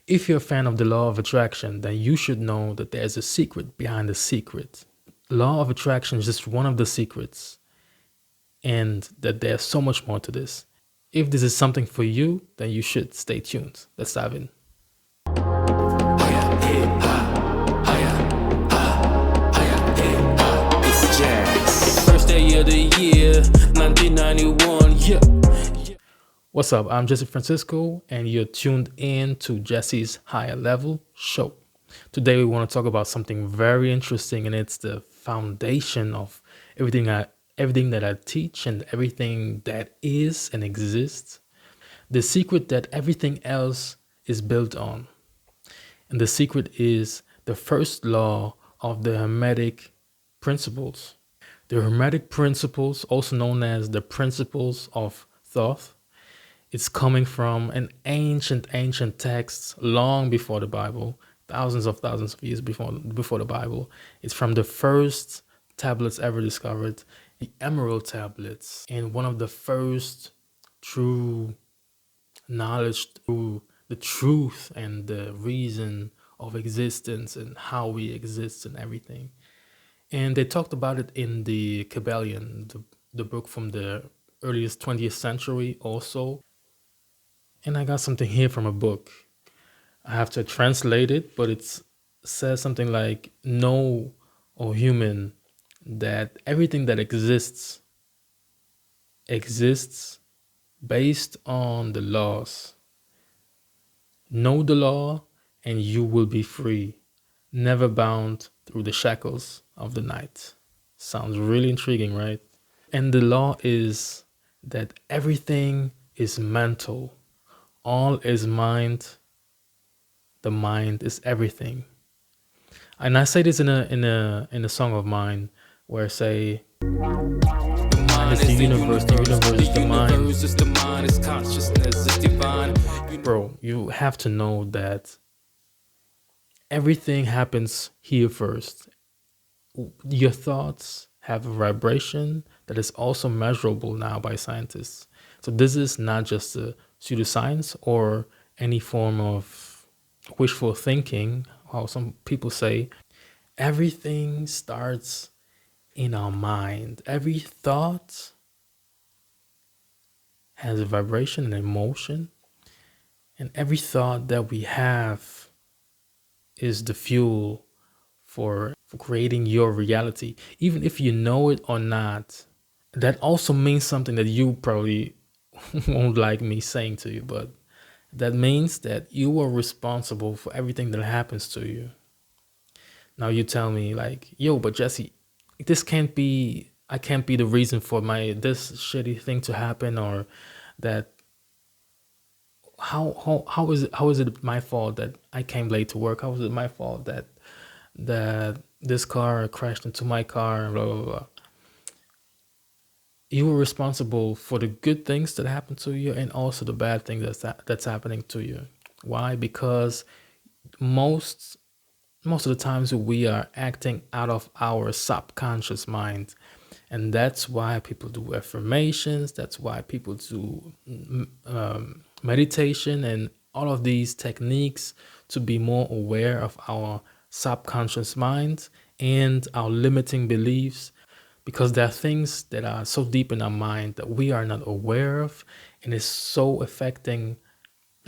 If you're a fan of the law of attraction, then you should know that there's a secret behind the secret. Law of attraction is just one of the secrets, and that there's so much more to this. If this is something for you, then you should stay tuned. Let's dive in. It's jazz. First day of the year, 1991. Yeah. What's up? I'm Jesse Francisco, and you're tuned in to Jesse's Higher Level Show. Today, we want to talk about something very interesting, and it's the foundation of everything that I teach and everything that is and exists. The secret that everything else is built on. And the secret is the first law of the Hermetic principles. The Hermetic principles, also known as the principles of Thoth, it's coming from an ancient text long before the Bible, thousands of years before the Bible. It's from the first tablets ever discovered, the emerald tablets, and one of the first true knowledge through the truth and the reason of existence and how we exist and everything. And they talked about it in the Kabbalion, the book from the earliest 20th century also. And I got something here from a book. I have to translate it, but it says something like, know, O human, that everything that exists based on the laws. Know the law and you will be free, never bound through the shackles of the night. Sounds really intriguing, right? And the law is that everything is mental. All is mind. The mind is everything. And I say this in a song of mine where I say, the mind is the universe is the mind. The mind is consciousness, it's divine. Bro, you have to know that everything happens here first. Your thoughts have a vibration that is also measurable now by scientists. So this is not just a pseudoscience or any form of wishful thinking, how some people say. Everything starts in our mind. Every thought has a vibration and emotion, and every thought that we have is the fuel for creating your reality. Even if you know it or not, that also means something that you probably won't like me saying to you, but that means that you are responsible for everything that happens to you. Now you tell me like, yo, but Jesse, I can't be the reason for this shitty thing to happen, or that how is it my fault that I came late to work? How is it my fault that this car crashed into my car, blah blah blah. You are responsible for the good things that happen to you and also the bad things that's happening to you. Why? Because most of the times we are acting out of our subconscious mind, and that's why people do affirmations. That's why people do meditation and all of these techniques to be more aware of our subconscious mind and our limiting beliefs, because there are things that are so deep in our mind that we are not aware of, and it's so affecting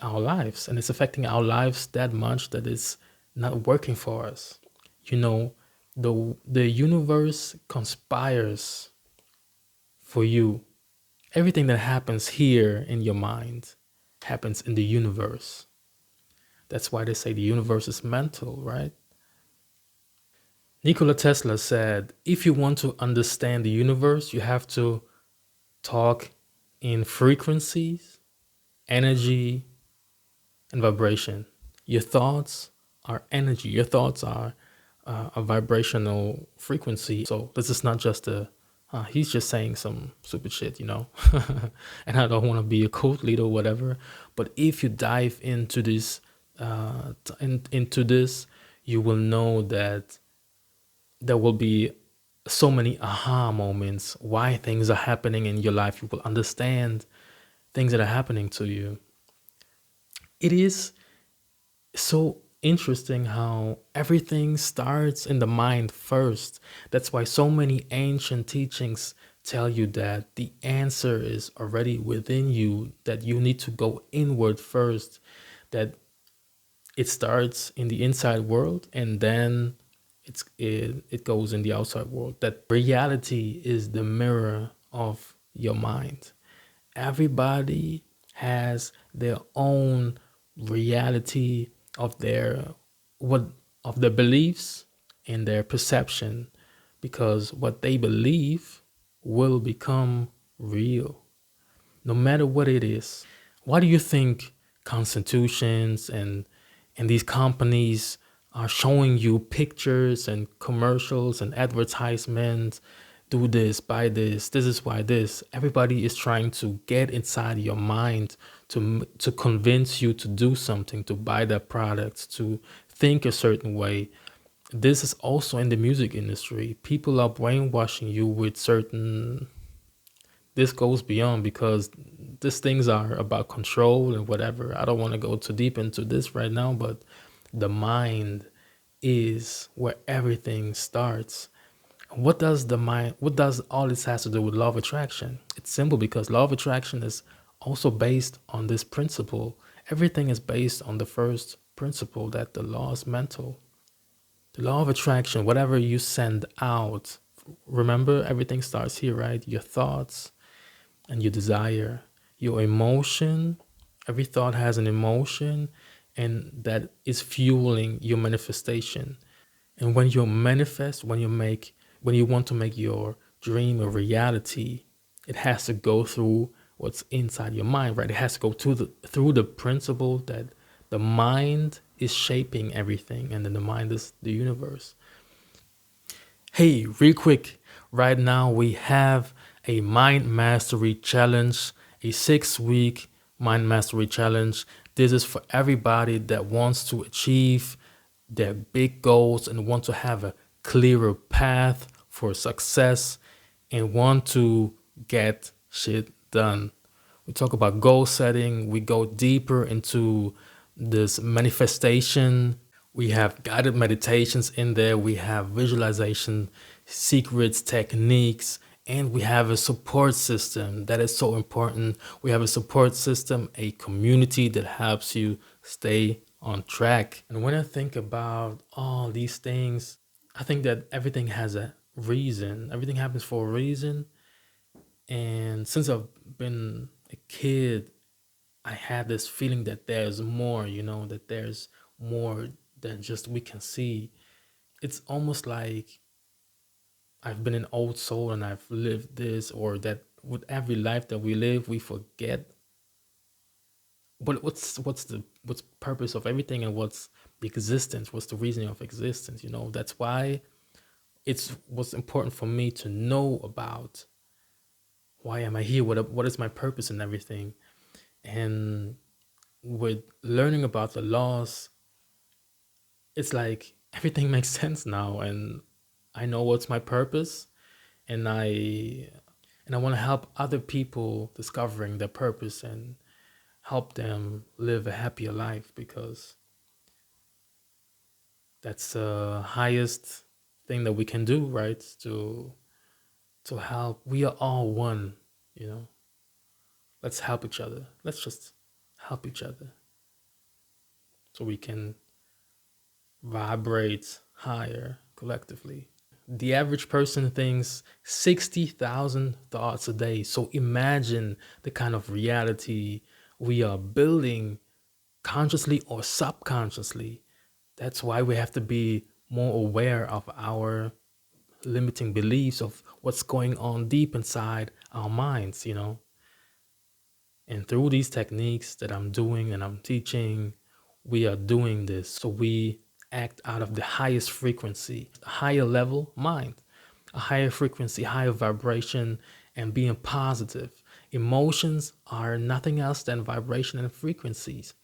our lives, and it's affecting our lives that much that it's not working for us. You know, the universe conspires for you. Everything that happens here in your mind happens in the universe. That's why they say the universe is mental, right? Nikola Tesla said, if you want to understand the universe, you have to talk in frequencies, energy, and vibration. Your thoughts are energy. Your thoughts are a vibrational frequency. So this is not just he's just saying some stupid shit, you know? And I don't want to be a cult leader or whatever. But if you dive into this, you will know that there will be so many aha moments, why things are happening in your life. You will understand things that are happening to you. It is So interesting how everything starts in the mind first. That's why so many ancient teachings tell you that the answer is already within you, that you need to go inward first, that it starts in the inside world and then it goes in the outside world. That reality is the mirror of your mind. Everybody has their own reality of their what of their beliefs and their perception, because what they believe will become real no matter what it is. Why do you think constitutions and these companies are showing you pictures and commercials and advertisements? Do this, buy this. This is why this. Everybody is trying to get inside your mind to convince you to do something, to buy that product, to think a certain way. This is also in the music industry. People are brainwashing you with certain, this goes beyond, because these things are about control and whatever. I don't want to go too deep into this right now, but the mind is where everything starts. What does the mind, what does all this has to do with law of attraction? It's simple, because law of attraction is also based on this principle. Everything is based on the first principle, that the law is mental. The law of attraction, whatever you send out, remember everything starts here, right? Your thoughts, and your desire, your emotion. Every thought has an emotion, and that is fueling your manifestation. And when you manifest, when you want to make your dream a reality, it has to go through what's inside your mind, right? It has to go through the principle that the mind is shaping everything, and then the mind is the universe. Hey, real quick, right now we have a mind mastery challenge, a 6 week mind mastery challenge. This is for everybody that wants to achieve their big goals and want to have a clearer path for success and want to get shit done. We talk about goal setting, we go deeper into this manifestation. We have guided meditations in there. We have visualization secrets, techniques, and we have a support system that is so important. We have a support system, a community that helps you stay on track. And when I think about all these things, I think that everything has a reason. Everything happens for a reason. And since I've been a kid, I had this feeling that there's more, that there's more than just we can see. It's almost like I've been an old soul and I've lived this, or that with every life that we live, we forget. But what's purpose of everything, and what's the existence? What's the reasoning of existence? That's why it's what's important for me to know about why am I here? What is my purpose and everything? And with learning about the laws, it's like everything makes sense now, and I know what's my purpose, and I want to help other people discovering their purpose and help them live a happier life, because that's the highest thing that we can do, right? To help. We are all one, you know. Let's help each other. Let's just help each other so we can vibrate higher collectively. The average person thinks 60,000 thoughts a day. So imagine the kind of reality we are building consciously or subconsciously. That's why we have to be more aware of our limiting beliefs, of what's going on deep inside our minds. And through these techniques that I'm doing and I'm teaching, we are doing this so we act out of the highest frequency, a higher level mind, a higher frequency, higher vibration, and being positive. Emotions are nothing else than vibration and frequencies.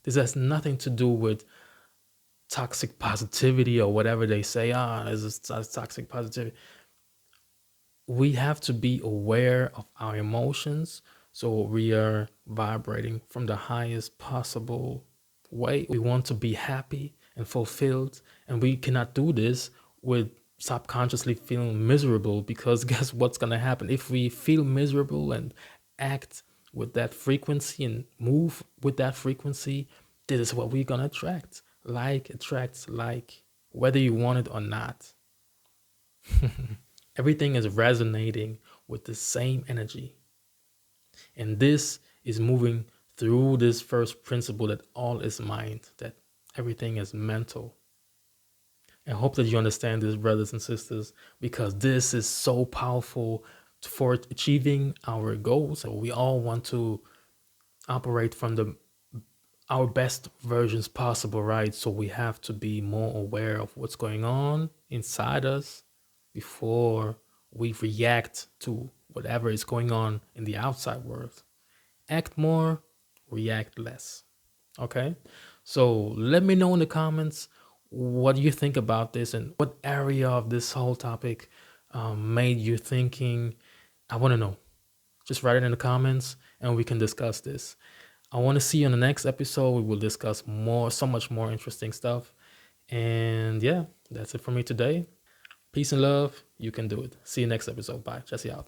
This has nothing to do with toxic positivity or whatever they say. This is toxic positivity. We have to be aware of our emotions so we are vibrating from the highest possible way. We want to be happy and fulfilled, and we cannot do this with subconsciously feeling miserable, because guess what's going to happen if we feel miserable and act with that frequency and move with that frequency? This is what we're going to attract. Like attracts like, whether you want it or not. Everything is resonating with the same energy. And this is moving through this first principle that all is mind, that everything is mental. And I hope that you understand this, brothers and sisters, because this is so powerful for achieving our goals. So we all want to operate from our best versions possible, right? So we have to be more aware of what's going on inside us before we react to whatever is going on in the outside world. Act more, react less. Okay? So let me know in the comments what you think about this and what area of this whole topic made you thinking. I want to know. Just write it in the comments and we can discuss this. I want to see you on the next episode. We will discuss more, so much more interesting stuff. And yeah, that's it for me today. Peace and love. You can do it. See you next episode. Bye. Jesse out.